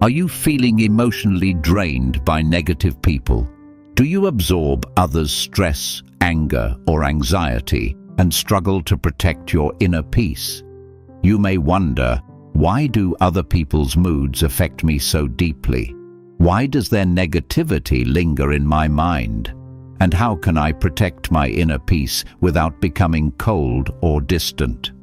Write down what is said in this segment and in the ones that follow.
Are you feeling emotionally drained by negative people? Do you absorb others' stress, anger, or anxiety and struggle to protect your inner peace? You may wonder, why do other people's moods affect me so deeply? Why does their negativity linger in my mind? And how can I protect my inner peace without becoming cold or distant?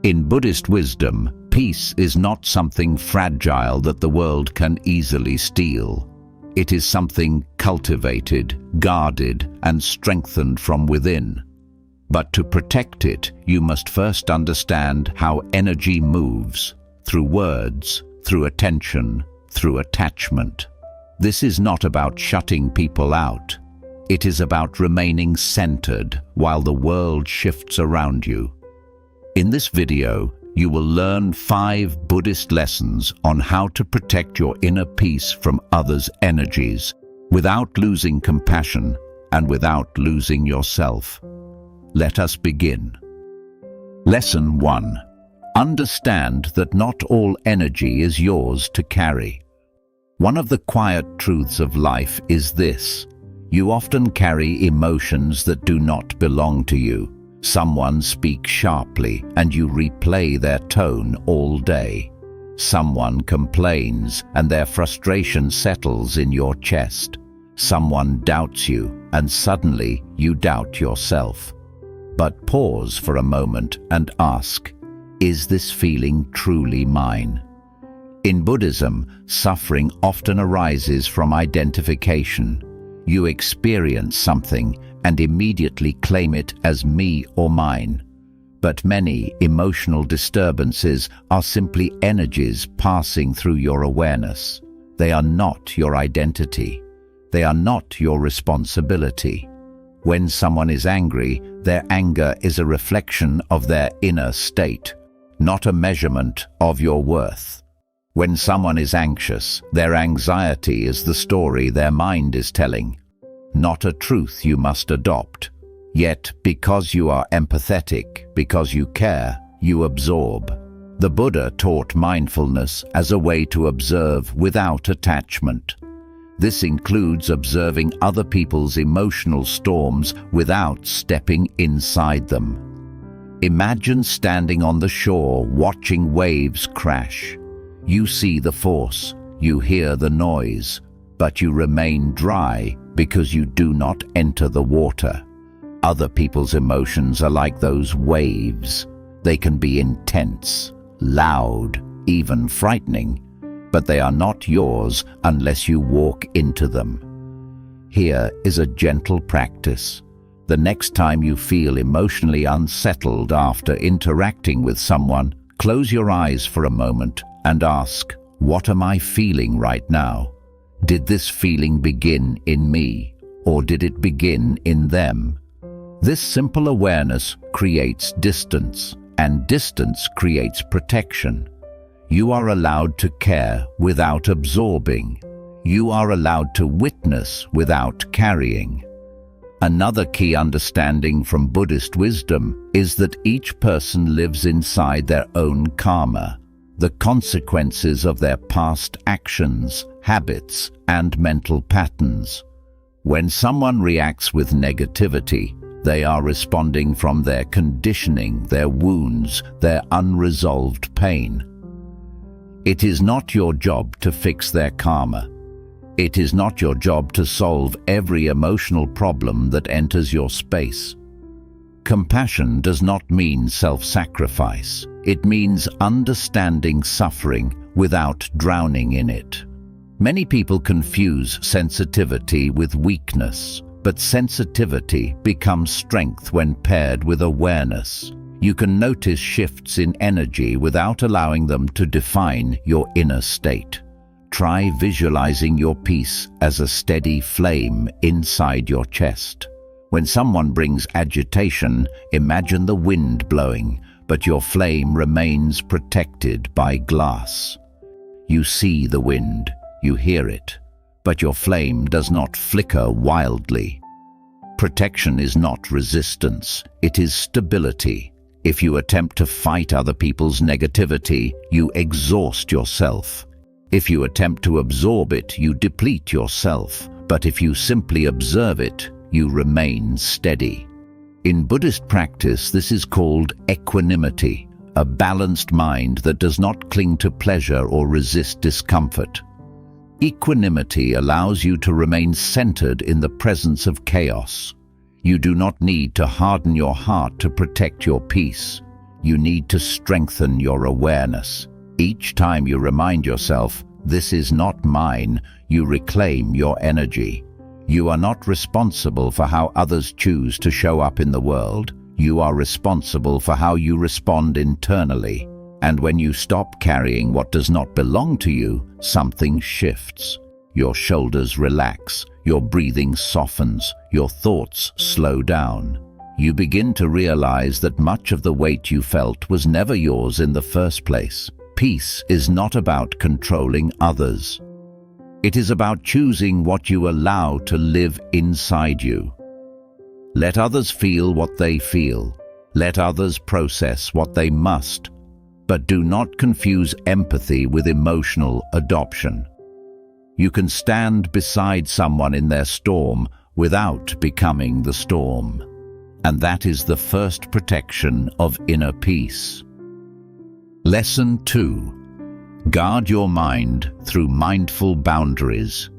In Buddhist wisdom, peace is not something fragile that the world can easily steal. It is something cultivated, guarded, and strengthened from within. But to protect it, you must first understand how energy moves, through words, through attention, through attachment. This is not about shutting people out. It is about remaining centered while the world shifts around you. In this video, you will learn 5 Buddhist lessons on how to protect your inner peace from others' energies without losing compassion and without losing yourself. Let us begin. Lesson 1. Understand that not all energy is yours to carry. One of the quiet truths of life is this: you often carry emotions that do not belong to you. Someone speaks sharply and you replay their tone all day. Someone complains and their frustration settles in your chest. Someone doubts you and suddenly you doubt yourself. But pause for a moment and ask, is this feeling truly mine? In Buddhism, suffering often arises from identification. You experience something and immediately claim it as me or mine. But many emotional disturbances are simply energies passing through your awareness. They are not your identity. They are not your responsibility. When someone is angry, their anger is a reflection of their inner state, not a measurement of your worth. When someone is anxious, their anxiety is the story their mind is telling, not a truth you must adopt. Yet, because you are empathetic, because you care, you absorb. The Buddha taught mindfulness as a way to observe without attachment. This includes observing other people's emotional storms without stepping inside them. Imagine standing on the shore watching waves crash. You see the force, you hear the noise, but you remain dry because you do not enter the water. Other people's emotions are like those waves. They can be intense, loud, even frightening, but they are not yours unless you walk into them. Here is a gentle practice. The next time you feel emotionally unsettled after interacting with someone, close your eyes for a moment and ask, what am I feeling right now? Did this feeling begin in me, or did it begin in them? This simple awareness creates distance, and distance creates protection. You are allowed to care without absorbing. You are allowed to witness without carrying. Another key understanding from Buddhist wisdom is that each person lives inside their own karma, the consequences of their past actions, habits, and mental patterns. When someone reacts with negativity, they are responding from their conditioning, their wounds, their unresolved pain. It is not your job to fix their karma. It is not your job to solve every emotional problem that enters your space. Compassion does not mean self-sacrifice. It means understanding suffering without drowning in it. Many people confuse sensitivity with weakness, but sensitivity becomes strength when paired with awareness. You can notice shifts in energy without allowing them to define your inner state. Try visualizing your peace as a steady flame inside your chest. When someone brings agitation, imagine the wind blowing, but your flame remains protected by glass. You see the wind, you hear it, but your flame does not flicker wildly. Protection is not resistance, it is stability. If you attempt to fight other people's negativity, you exhaust yourself. If you attempt to absorb it, you deplete yourself, but if you simply observe it, you remain steady. In Buddhist practice, this is called equanimity, a balanced mind that does not cling to pleasure or resist discomfort. Equanimity allows you to remain centered in the presence of chaos. You do not need to harden your heart to protect your peace. You need to strengthen your awareness. Each time you remind yourself, "This is not mine," you reclaim your energy. You are not responsible for how others choose to show up in the world. You are responsible for how you respond internally. And when you stop carrying what does not belong to you, something shifts. Your shoulders relax, your breathing softens, your thoughts slow down. You begin to realize that much of the weight you felt was never yours in the first place. Peace is not about controlling others. It is about choosing what you allow to live inside you. Let others feel what they feel. Let others process what they must. But do not confuse empathy with emotional adoption. You can stand beside someone in their storm without becoming the storm. And that is the first protection of inner peace. Lesson 2. Guard your mind through mindful boundaries.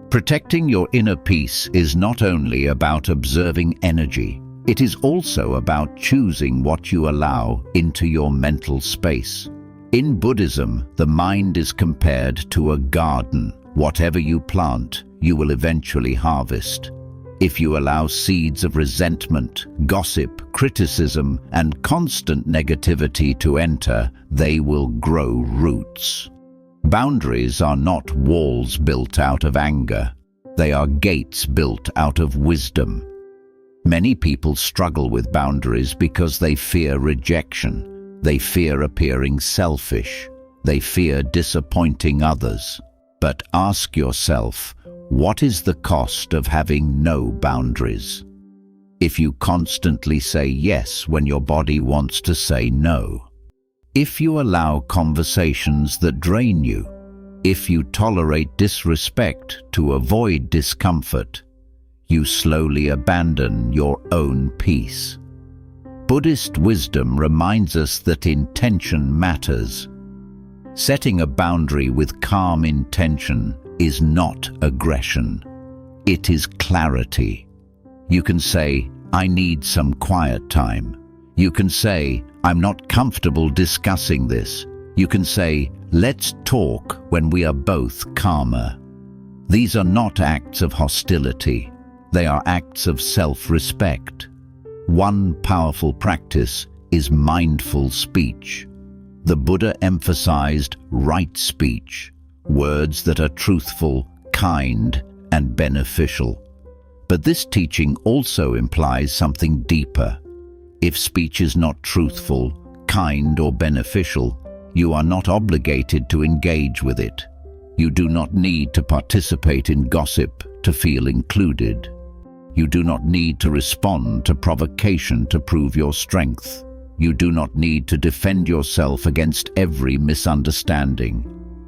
Protecting your inner peace is not only about observing energy, it is also about choosing what you allow into your mental space. In Buddhism, the mind is compared to a garden. Whatever you plant, you will eventually harvest. If you allow seeds of resentment, gossip, criticism, and constant negativity to enter, they will grow roots. Boundaries are not walls built out of anger. They are gates built out of wisdom. Many people struggle with boundaries because they fear rejection. They fear appearing selfish. They fear disappointing others. But ask yourself, what is the cost of having no boundaries? If you constantly say yes when your body wants to say no, if you allow conversations that drain you, if you tolerate disrespect to avoid discomfort, you slowly abandon your own peace. Buddhist wisdom reminds us that intention matters. Setting a boundary with calm intention is not aggression. It is clarity. You can say, "I need some quiet time." You can say, "I'm not comfortable discussing this." You can say, "Let's talk when we are both calmer." These are not acts of hostility. They are acts of self-respect. One powerful practice is mindful speech. The Buddha emphasized right speech, words that are truthful, kind, and beneficial. But this teaching also implies something deeper. If speech is not truthful, kind, or beneficial, you are not obligated to engage with it. You do not need to participate in gossip to feel included. You do not need to respond to provocation to prove your strength. You do not need to defend yourself against every misunderstanding.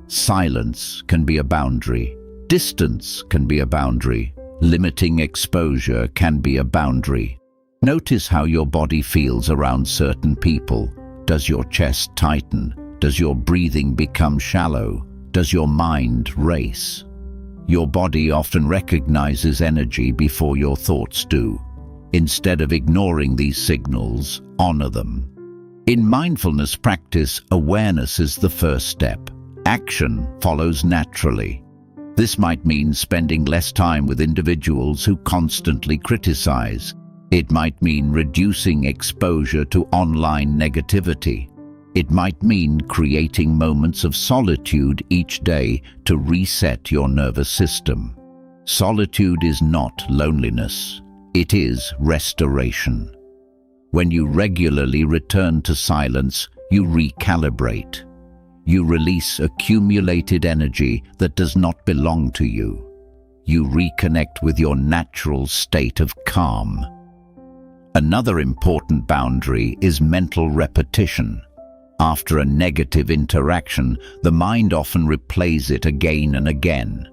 Silence can be a boundary. Distance can be a boundary. Limiting exposure can be a boundary. Notice how your body feels around certain people. Does your chest tighten? Does your breathing become shallow? Does your mind race? Your body often recognizes energy before your thoughts do. Instead of ignoring these signals, honor them. In mindfulness practice, awareness is the first step. Action follows naturally. This might mean spending less time with individuals who constantly criticize. It might mean reducing exposure to online negativity. It might mean creating moments of solitude each day to reset your nervous system. Solitude is not loneliness. It is restoration. When you regularly return to silence, you recalibrate. You release accumulated energy that does not belong to you. You reconnect with your natural state of calm. Another important boundary is mental repetition. After a negative interaction, the mind often replays it again and again.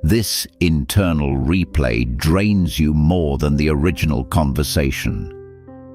This internal replay drains you more than the original conversation.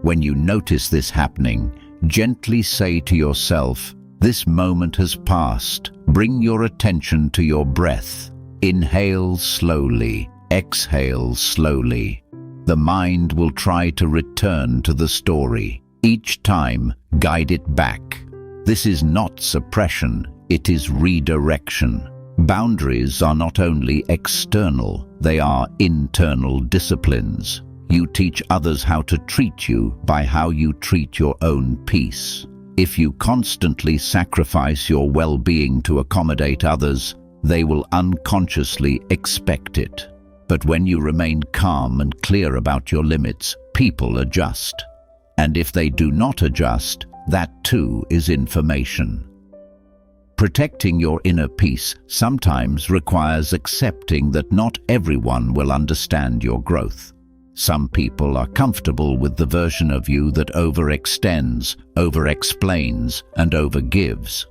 When you notice this happening, gently say to yourself, "This moment has passed." Bring your attention to your breath. Inhale slowly, exhale slowly. The mind will try to return to the story. Each time, guide it back. This is not suppression, it is redirection. Boundaries are not only external, they are internal disciplines. You teach others how to treat you by how you treat your own peace. If you constantly sacrifice your well-being to accommodate others, they will unconsciously expect it. But when you remain calm and clear about your limits, people adjust. And if they do not adjust, that too is information. Protecting your inner peace sometimes requires accepting that not everyone will understand your growth. Some people are comfortable with the version of you that overextends, over-explains, and overgives.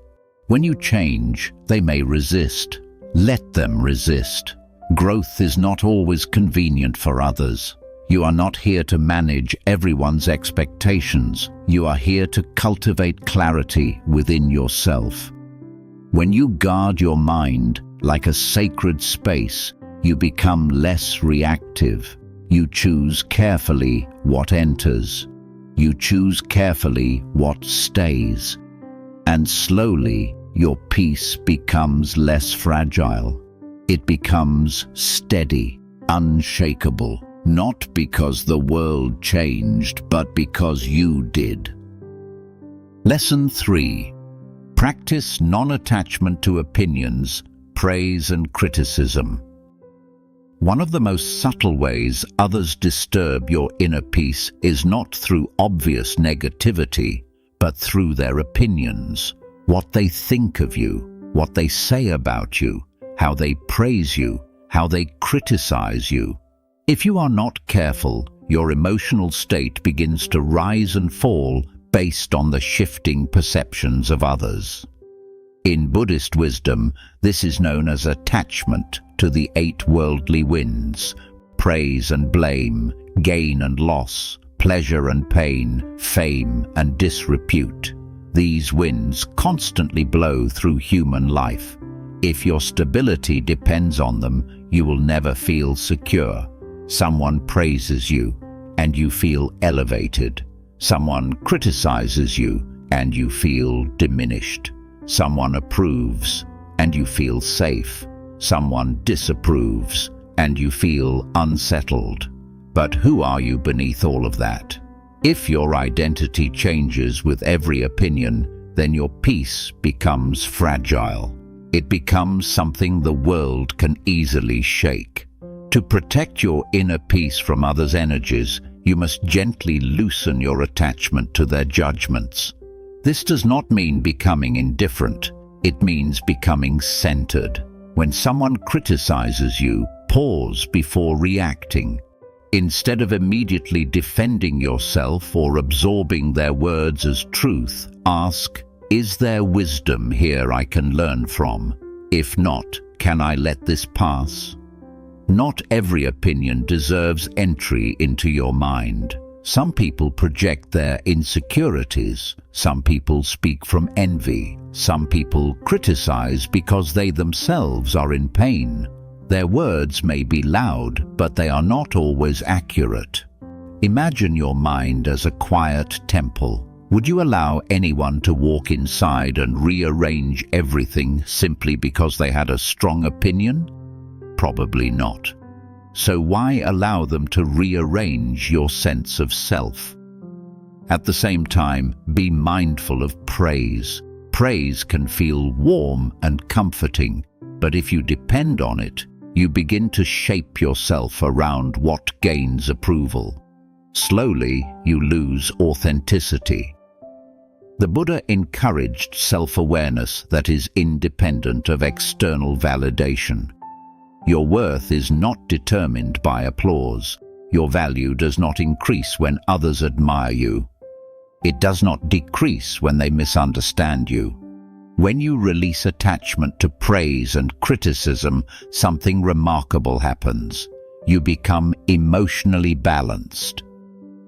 When you change, they may resist. Let them resist. Growth is not always convenient for others. You are not here to manage everyone's expectations. You are here to cultivate clarity within yourself. When you guard your mind like a sacred space, you become less reactive. You choose carefully what enters. You choose carefully what stays. And slowly, your peace becomes less fragile. It becomes steady, unshakable, not because the world changed, but because you did. Lesson 3. Practice non-attachment to opinions, praise and criticism. One of the most subtle ways others disturb your inner peace is not through obvious negativity, but through their opinions. What they think of you, what they say about you, how they praise you, how they criticize you. If you are not careful, your emotional state begins to rise and fall based on the shifting perceptions of others. In Buddhist wisdom, this is known as attachment to the 8 worldly winds: praise and blame, gain and loss, pleasure and pain, fame and disrepute. These winds constantly blow through human life. If your stability depends on them, you will never feel secure. Someone praises you, and you feel elevated. Someone criticizes you, and you feel diminished. Someone approves, and you feel safe. Someone disapproves, and you feel unsettled. But who are you beneath all of that? If your identity changes with every opinion, then your peace becomes fragile. It becomes something the world can easily shake. To protect your inner peace from others' energies, you must gently loosen your attachment to their judgments. This does not mean becoming indifferent. It means becoming centered. When someone criticizes you, pause before reacting. Instead of immediately defending yourself or absorbing their words as truth, ask, "Is there wisdom here I can learn from? If not, can I let this pass?" Not every opinion deserves entry into your mind. Some people project their insecurities. Some people speak from envy. Some people criticize because they themselves are in pain. Their words may be loud, but they are not always accurate. Imagine your mind as a quiet temple. Would you allow anyone to walk inside and rearrange everything simply because they had a strong opinion? Probably not. So why allow them to rearrange your sense of self? At the same time, be mindful of praise. Praise can feel warm and comforting, but if you depend on it, you begin to shape yourself around what gains approval. Slowly, you lose authenticity. The Buddha encouraged self-awareness that is independent of external validation. Your worth is not determined by applause. Your value does not increase when others admire you. It does not decrease when they misunderstand you. When you release attachment to praise and criticism, something remarkable happens. You become emotionally balanced.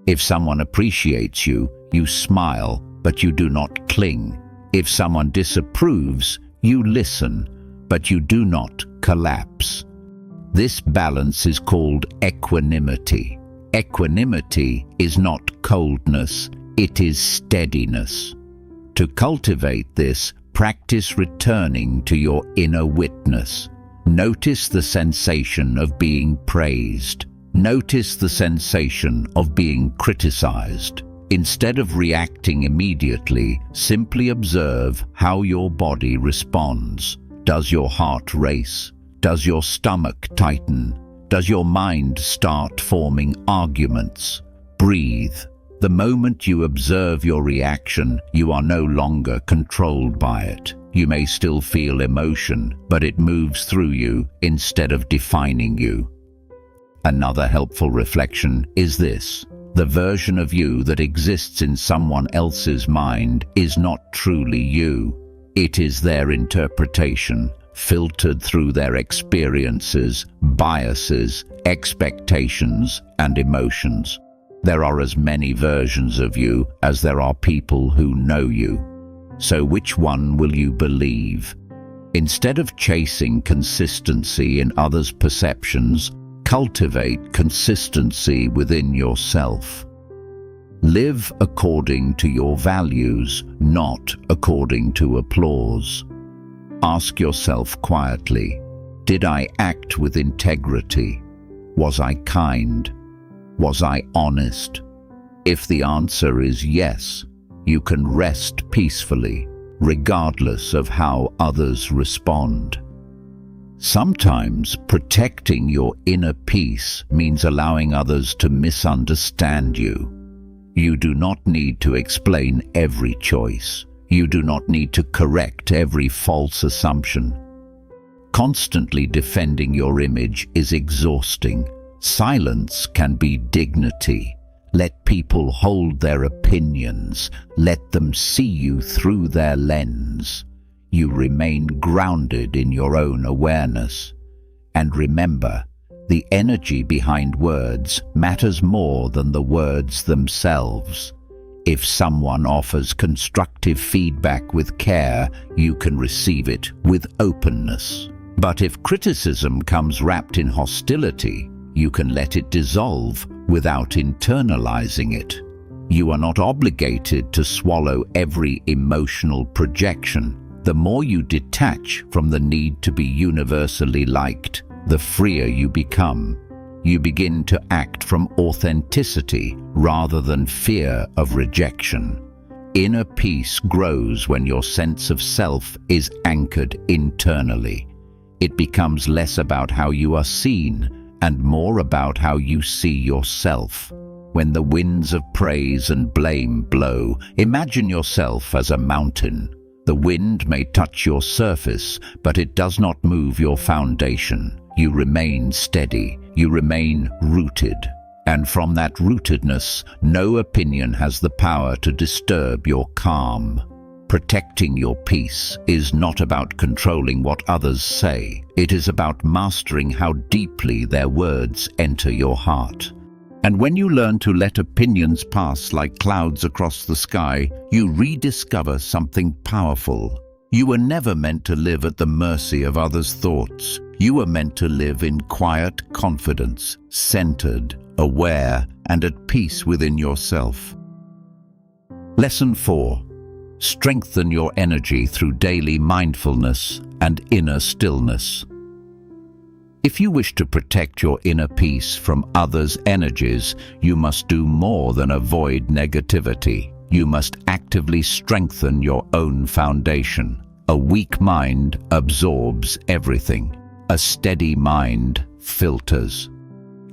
If someone appreciates you, you smile, but you do not cling. If someone disapproves, you listen, but you do not collapse. This balance is called equanimity. Equanimity is not coldness, it is steadiness. To cultivate this, practice returning to your inner witness. Notice the sensation of being praised. Notice the sensation of being criticized. Instead of reacting immediately, simply observe how your body responds. Does your heart race? Does your stomach tighten? Does your mind start forming arguments? Breathe. The moment you observe your reaction, you are no longer controlled by it. You may still feel emotion, but it moves through you instead of defining you. Another helpful reflection is this: the version of you that exists in someone else's mind is not truly you. It is their interpretation, filtered through their experiences, biases, expectations, and emotions. There are as many versions of you as there are people who know you. So which one will you believe? Instead of chasing consistency in others' perceptions, cultivate consistency within yourself. Live according to your values, not according to applause. Ask yourself quietly, did I act with integrity? Was I kind? Was I honest? If the answer is yes, you can rest peacefully, regardless of how others respond. Sometimes protecting your inner peace means allowing others to misunderstand you. You do not need to explain every choice. You do not need to correct every false assumption. Constantly defending your image is exhausting. Silence can be dignity. Let people hold their opinions. Let them see you through their lens. You remain grounded in your own awareness. And remember, the energy behind words matters more than the words themselves. If someone offers constructive feedback with care, you can receive it with openness. But if criticism comes wrapped in hostility, you can let it dissolve without internalizing it. You are not obligated to swallow every emotional projection. The more you detach from the need to be universally liked, the freer you become. You begin to act from authenticity rather than fear of rejection. Inner peace grows when your sense of self is anchored internally. It becomes less about how you are seen and more about how you see yourself. When the winds of praise and blame blow, imagine yourself as a mountain. The wind may touch your surface, but it does not move your foundation. You remain steady, you remain rooted. And from that rootedness, no opinion has the power to disturb your calm. Protecting your peace is not about controlling what others say. It is about mastering how deeply their words enter your heart. And when you learn to let opinions pass like clouds across the sky, you rediscover something powerful. You were never meant to live at the mercy of others' thoughts. You were meant to live in quiet confidence, centered, aware, and at peace within yourself. Lesson 4. Strengthen your energy through daily mindfulness and inner stillness. If you wish to protect your inner peace from others' energies, you must do more than avoid negativity. You must actively strengthen your own foundation. A weak mind absorbs everything. A steady mind filters.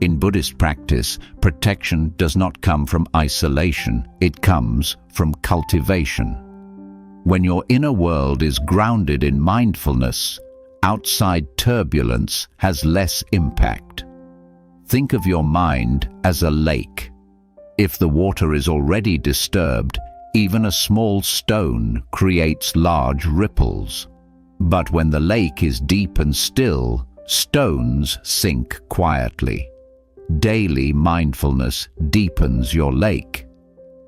In Buddhist practice, protection does not come from isolation, it comes from cultivation. When your inner world is grounded in mindfulness, outside turbulence has less impact. Think of your mind as a lake. If the water is already disturbed, Even a small stone creates large ripples. But when the lake is deep and still, stones sink quietly. Daily mindfulness deepens your lake.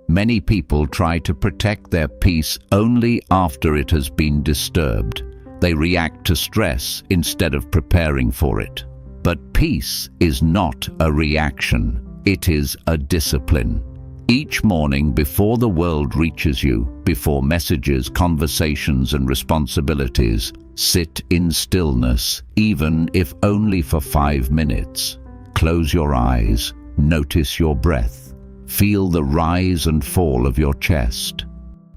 Many people try to protect their peace only after it has been disturbed. They react to stress instead of preparing for it. But peace is not a reaction, it is a discipline. Each morning before the world reaches you, before messages, conversations and responsibilities, sit in stillness, even if only for 5 minutes. Close your eyes, notice your breath, feel the rise and fall of your chest.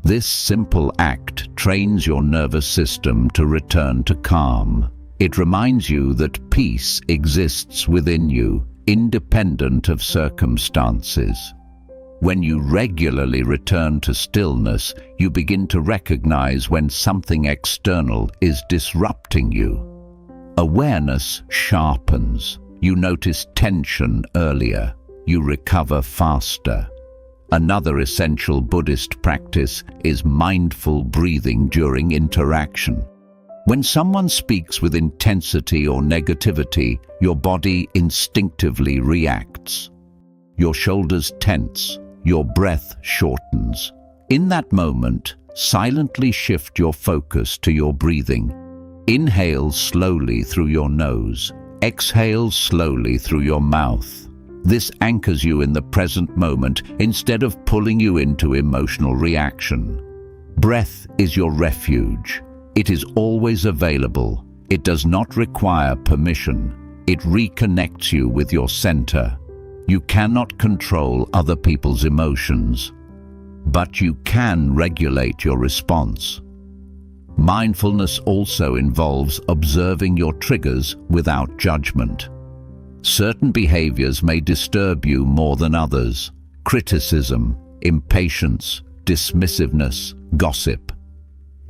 This simple act trains your nervous system to return to calm. It reminds you that peace exists within you, independent of circumstances. When you regularly return to stillness, you begin to recognize when something external is disrupting you. Awareness sharpens. You notice tension earlier. You recover faster. Another essential Buddhist practice is mindful breathing during interaction. When someone speaks with intensity or negativity, your body instinctively reacts. Your shoulders tense. Your breath shortens. In that moment, silently shift your focus to your breathing. Inhale slowly through your nose. Exhale slowly through your mouth. This anchors you in the present moment instead of pulling you into emotional reaction. Breath is your refuge. It is always available. It does not require permission. It reconnects you with your center. You cannot control other people's emotions, but you can regulate your response. Mindfulness also involves observing your triggers without judgment. Certain behaviors may disturb you more than others. Criticism, impatience, dismissiveness, gossip.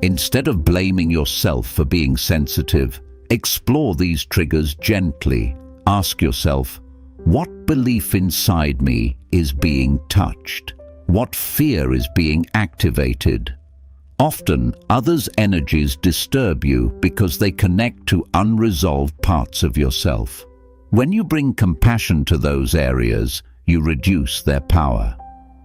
Instead of blaming yourself for being sensitive, explore these triggers gently. Ask yourself, what belief inside me is being touched? What fear is being activated? Often, others' energies disturb you because they connect to unresolved parts of yourself. When you bring compassion to those areas, you reduce their power.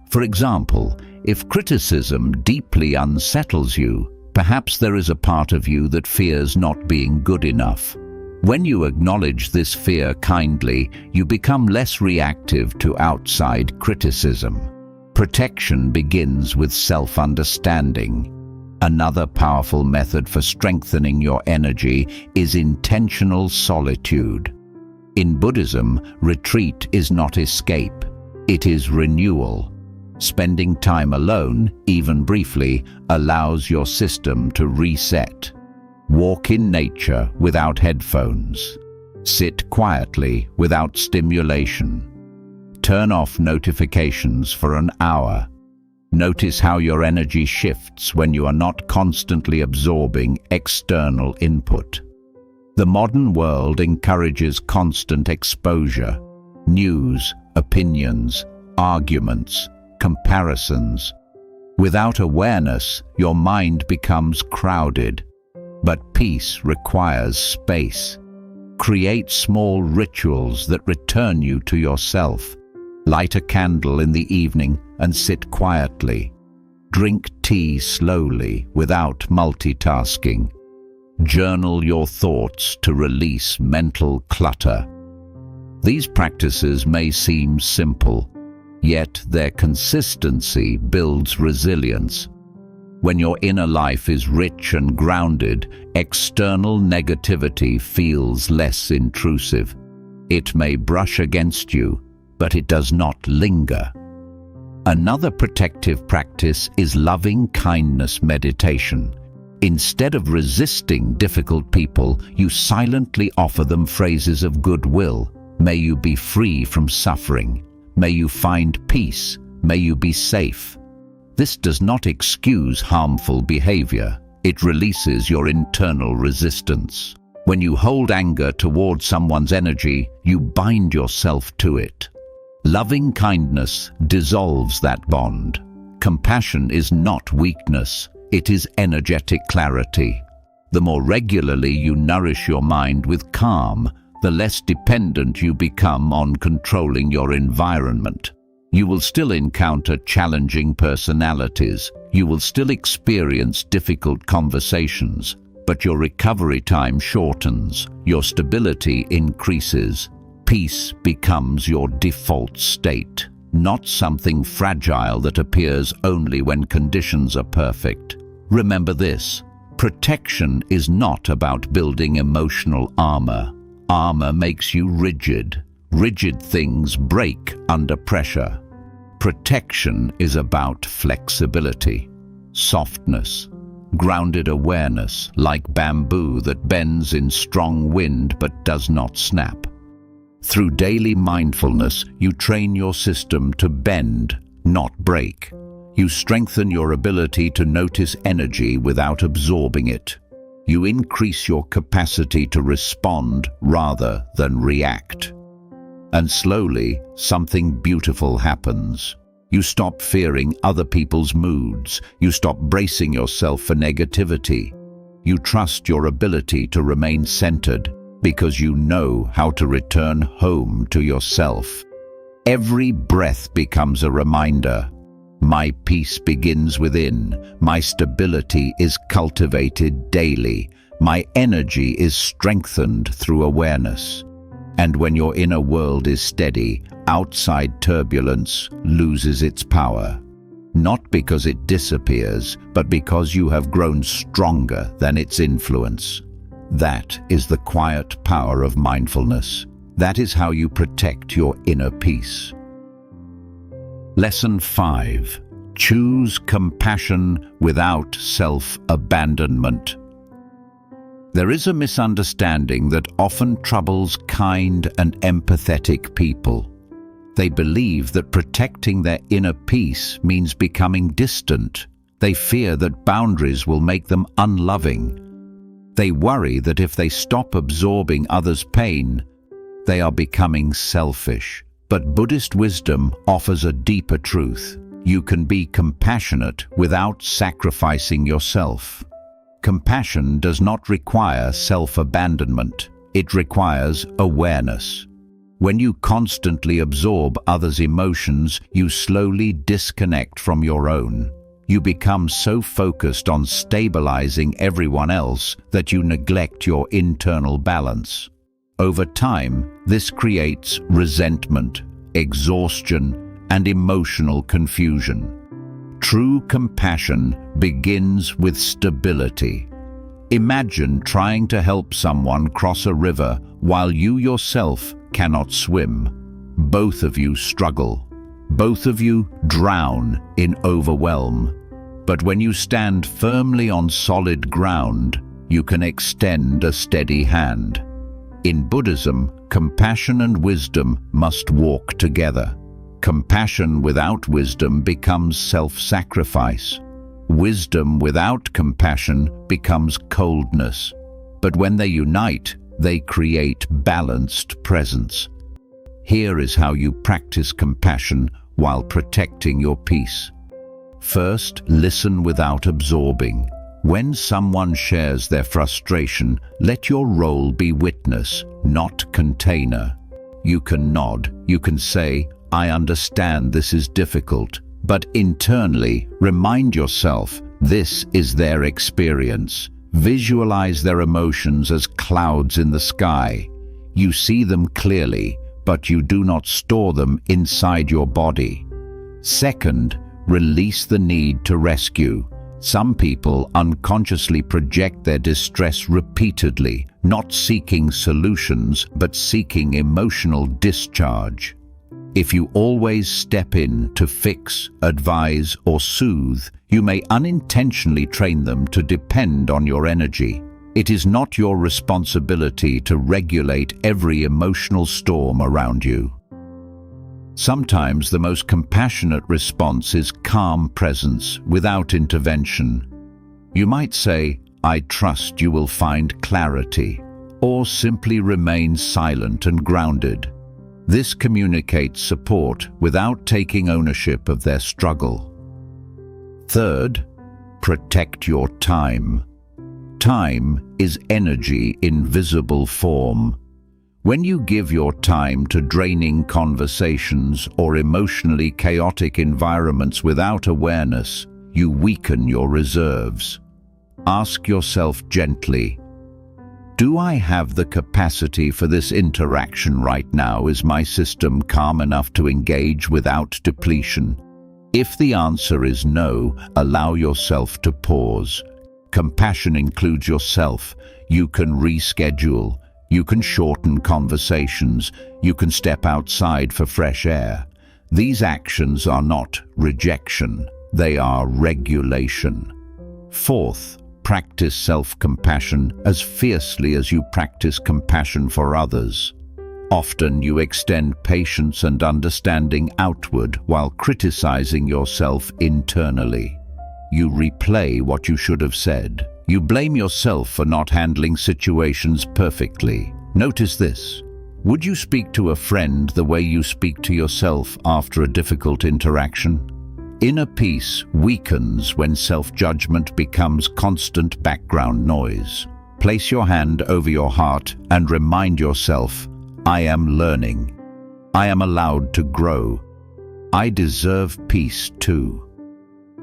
For example, if criticism deeply unsettles you, perhaps there is a part of you that fears not being good enough. When you acknowledge this fear kindly, you become less reactive to outside criticism. Protection begins with self-understanding. Another powerful method for strengthening your energy is intentional solitude. In Buddhism, retreat is not escape, it is renewal. Spending time alone, even briefly, allows your system to reset. Walk in nature without headphones. Sit quietly without stimulation. Turn off notifications for an hour. Notice how your energy shifts when you are not constantly absorbing external input. The modern world encourages constant exposure. News, opinions, arguments, comparisons. Without awareness, your mind becomes crowded. But peace requires space. Create small rituals that return you to yourself. Light a candle in the evening and sit quietly. Drink tea slowly without multitasking. Journal your thoughts to release mental clutter. These practices may seem simple, yet their consistency builds resilience. When your inner life is rich and grounded, external negativity feels less intrusive. It may brush against you, but it does not linger. Another protective practice is loving kindness meditation. Instead of resisting difficult people, you silently offer them phrases of goodwill. May you be free from suffering. May you find peace. May you be safe. This does not excuse harmful behavior. It releases your internal resistance. When you hold anger toward someone's energy, you bind yourself to it. Loving kindness dissolves that bond. Compassion is not weakness, it is energetic clarity. The more regularly you nourish your mind with calm, the less dependent you become on controlling your environment. You will still encounter challenging personalities, you will still experience difficult conversations, but your recovery time shortens, your stability increases. Peace becomes your default state, not something fragile that appears only when conditions are perfect. Remember this: protection is not about building emotional armor. Armor makes you rigid. Rigid things break under pressure. Protection is about flexibility, softness, grounded awareness, like bamboo that bends in strong wind but does not snap. Through daily mindfulness, you train your system to bend, not break. You strengthen your ability to notice energy without absorbing it. You increase your capacity to respond rather than react. And slowly, something beautiful happens. You stop fearing other people's moods. You stop bracing yourself for negativity. You trust your ability to remain centered because you know how to return home to yourself. Every breath becomes a reminder. My peace begins within. My stability is cultivated daily. My energy is strengthened through awareness. And when your inner world is steady, outside turbulence loses its power. Not because it disappears, but because you have grown stronger than its influence. That is the quiet power of mindfulness. That is how you protect your inner peace. Lesson 5. Choose compassion without self-abandonment. There is a misunderstanding that often troubles kind and empathetic people. They believe that protecting their inner peace means becoming distant. They fear that boundaries will make them unloving. They worry that if they stop absorbing others' pain, they are becoming selfish. But Buddhist wisdom offers a deeper truth. You can be compassionate without sacrificing yourself. Compassion does not require self-abandonment. It requires awareness. When you constantly absorb others' emotions, you slowly disconnect from your own. You become so focused on stabilizing everyone else that you neglect your internal balance. Over time, this creates resentment, exhaustion, and emotional confusion. True compassion begins with stability. Imagine trying to help someone cross a river while you yourself cannot swim. Both of you struggle. Both of you drown in overwhelm. But when you stand firmly on solid ground, you can extend a steady hand. In Buddhism, compassion and wisdom must walk together. Compassion without wisdom becomes self-sacrifice. Wisdom without compassion becomes coldness. But when they unite, they create balanced presence. Here is how you practice compassion while protecting your peace. First, listen without absorbing. When someone shares their frustration, let your role be witness, not container. You can nod, you can say, "I understand this is difficult," but internally remind yourself this is their experience. Visualize their emotions as clouds in the sky. You see them clearly, but you do not store them inside your body. Second, release the need to rescue. Some people unconsciously project their distress repeatedly, not seeking solutions, but seeking emotional discharge. If you always step in to fix, advise, or soothe, you may unintentionally train them to depend on your energy. It is not your responsibility to regulate every emotional storm around you. Sometimes the most compassionate response is calm presence without intervention. You might say, "I trust you will find clarity," or simply remain silent and grounded. This communicates support without taking ownership of their struggle. Third, protect your time. Time is energy in visible form. When you give your time to draining conversations or emotionally chaotic environments without awareness, you weaken your reserves. Ask yourself gently, do I have the capacity for this interaction right now? Is my system calm enough to engage without depletion? If the answer is no, allow yourself to pause. Compassion includes yourself. You can reschedule. You can shorten conversations. You can step outside for fresh air. These actions are not rejection. They are regulation. Fourth, practice self-compassion as fiercely as you practice compassion for others. Often you extend patience and understanding outward while criticizing yourself internally. You replay what you should have said. You blame yourself for not handling situations perfectly. Notice this. Would you speak to a friend the way you speak to yourself after a difficult interaction? Inner peace weakens when self-judgment becomes constant background noise. Place your hand over your heart and remind yourself, I am learning. I am allowed to grow. I deserve peace too.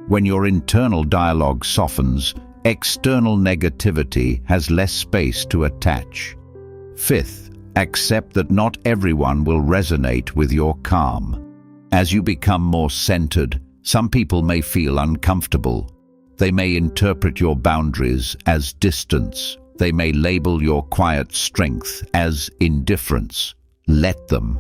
When your internal dialogue softens, external negativity has less space to attach. Fifth, accept that not everyone will resonate with your calm. As you become more centered, some people may feel uncomfortable. They may interpret your boundaries as distance. They may label your quiet strength as indifference. Let them.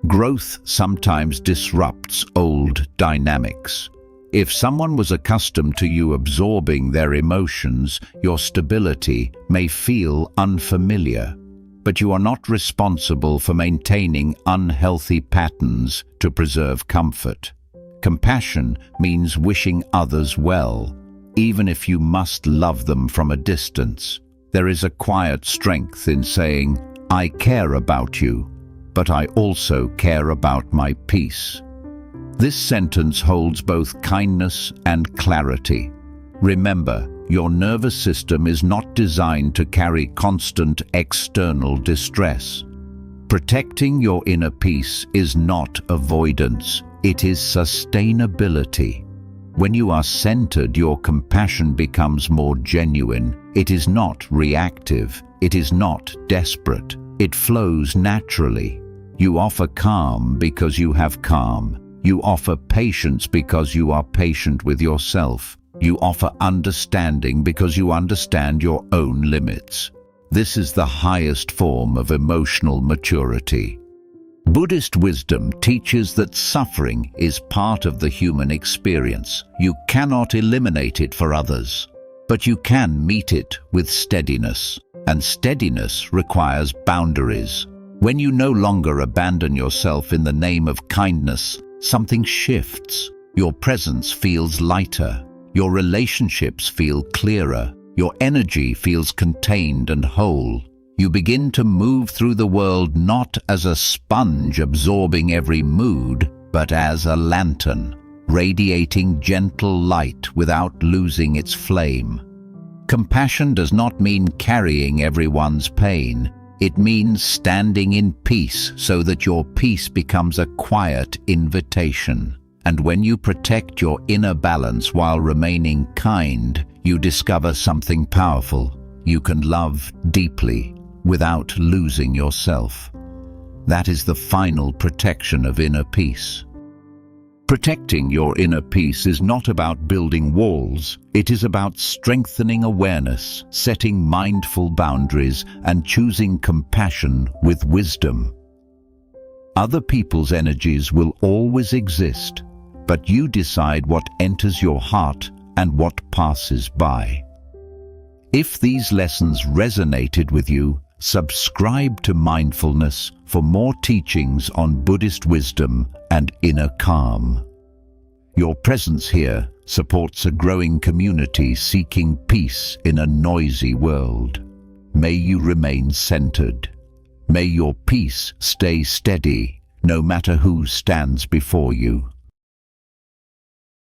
Growth sometimes disrupts old dynamics. If someone was accustomed to you absorbing their emotions, your stability may feel unfamiliar. But you are not responsible for maintaining unhealthy patterns to preserve comfort. Compassion means wishing others well, even if you must love them from a distance. There is a quiet strength in saying, I care about you, but I also care about my peace. This sentence holds both kindness and clarity. Remember, your nervous system is not designed to carry constant external distress. Protecting your inner peace is not avoidance, it is sustainability. When you are centered, your compassion becomes more genuine. It is not reactive. It is not desperate. It flows naturally. You offer calm because you have calm. You offer patience because you are patient with yourself. You offer understanding because you understand your own limits. This is the highest form of emotional maturity. Buddhist wisdom teaches that suffering is part of the human experience. You cannot eliminate it for others, but you can meet it with steadiness. And steadiness requires boundaries. When you no longer abandon yourself in the name of kindness, something shifts. Your presence feels lighter. Your relationships feel clearer. Your energy feels contained and whole. You begin to move through the world not as a sponge absorbing every mood, but as a lantern, radiating gentle light without losing its flame. Compassion does not mean carrying everyone's pain. It means standing in peace so that your peace becomes a quiet invitation. And when you protect your inner balance while remaining kind, you discover something powerful. You can love deeply without losing yourself. That is the final protection of inner peace. Protecting your inner peace is not about building walls. It is about strengthening awareness, setting mindful boundaries, and choosing compassion with wisdom. Other people's energies will always exist, but you decide what enters your heart and what passes by. If these lessons resonated with you, subscribe to Mindfulness for more teachings on Buddhist wisdom and inner calm. Your presence here supports a growing community seeking peace in a noisy world. May you remain centered. May your peace stay steady, no matter who stands before you.